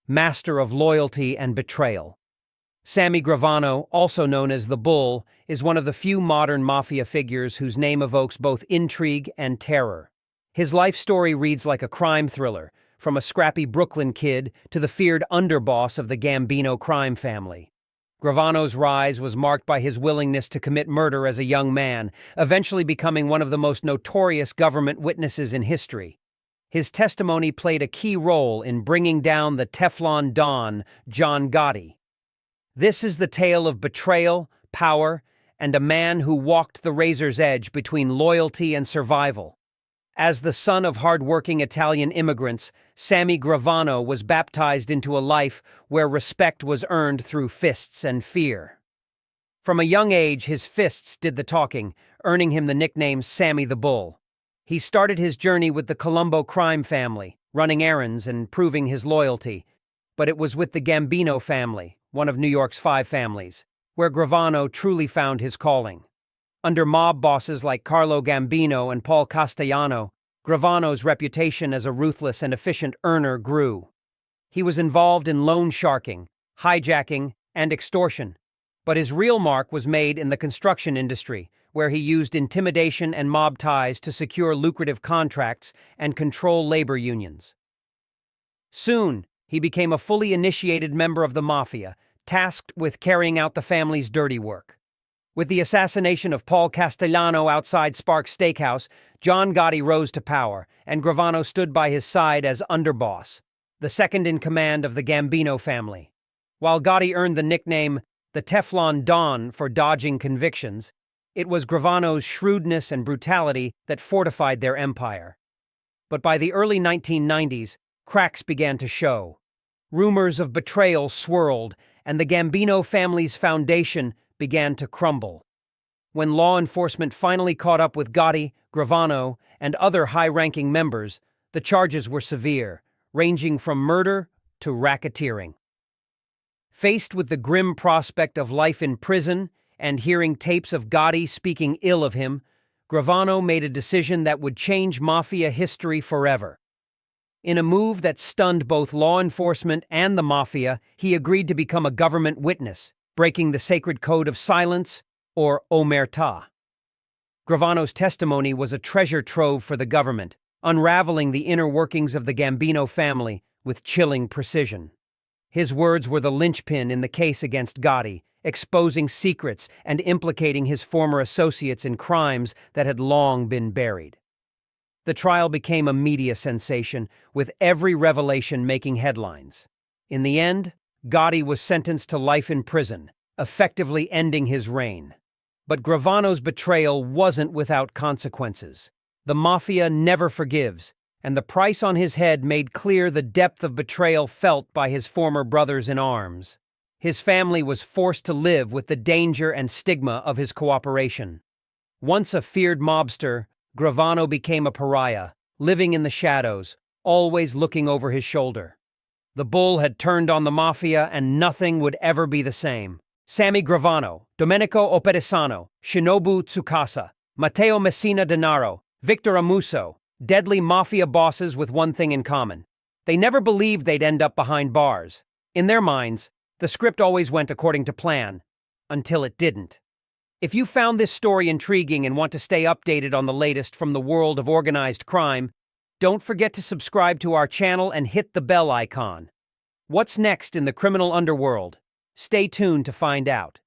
master of loyalty and betrayal. Sammy Gravano, also known as the Bull, is one of the few modern mafia figures whose name evokes both intrigue and terror. His life story reads like a crime thriller, from a scrappy Brooklyn kid to the feared underboss of the Gambino crime family. Gravano's rise was marked by his willingness to commit murder as a young man, eventually becoming one of the most notorious government witnesses in history. His testimony played a key role in bringing down the Teflon Don, John Gotti. This is the tale of betrayal, power, and a man who walked the razor's edge between loyalty and survival. As the son of hard-working Italian immigrants, Sammy Gravano was baptized into a life where respect was earned through fists and fear. From a young age, his fists did the talking, earning him the nickname Sammy the Bull. He started his journey with the Colombo crime family, running errands and proving his loyalty. But it was with the Gambino family, one of New York's 5 families, where Gravano truly found his calling. Under mob bosses like Carlo Gambino and Paul Castellano, Gravano's reputation as a ruthless and efficient earner grew. He was involved in loan sharking, hijacking, and extortion, but his real mark was made in the construction industry, where he used intimidation and mob ties to secure lucrative contracts and control labor unions. Soon, he became a fully initiated member of the Mafia, tasked with carrying out the family's dirty work. With the assassination of Paul Castellano outside Sparks Steakhouse, John Gotti rose to power, and Gravano stood by his side as underboss, the second in command of the Gambino family. While Gotti earned the nickname the Teflon Don for dodging convictions, it was Gravano's shrewdness and brutality that fortified their empire. But by the early 1990s, cracks began to show. Rumors of betrayal swirled, and the Gambino family's foundation began to crumble. When law enforcement finally caught up with Gotti, Gravano, and other high-ranking members, the charges were severe, ranging from murder to racketeering. Faced with the grim prospect of life in prison and hearing tapes of Gotti speaking ill of him, Gravano made a decision that would change Mafia history forever. In a move that stunned both law enforcement and the Mafia, he agreed to become a government witness, breaking the sacred code of silence, or omertà. Gravano's testimony was a treasure trove for the government, unraveling the inner workings of the Gambino family with chilling precision. His words were the linchpin in the case against Gotti, exposing secrets and implicating his former associates in crimes that had long been buried. The trial became a media sensation, with every revelation making headlines. In the end, Gotti was sentenced to life in prison, effectively ending his reign. But Gravano's betrayal wasn't without consequences. The Mafia never forgives, and the price on his head made clear the depth of betrayal felt by his former brothers in arms. His family was forced to live with the danger and stigma of his cooperation. Once a feared mobster, Gravano became a pariah, living in the shadows, always looking over his shoulder. The bull had turned on the Mafia, and nothing would ever be the same. Sammy Gravano, Domenico Opetisano, Shinobu Tsukasa, Matteo Messina Denaro, Victor Amuso, deadly Mafia bosses with one thing in common. They never believed they'd end up behind bars. In their minds, the script always went according to plan, until it didn't. If you found this story intriguing and want to stay updated on the latest from the world of organized crime, don't forget to subscribe to our channel and hit the bell icon. What's next in the criminal underworld? Stay tuned to find out.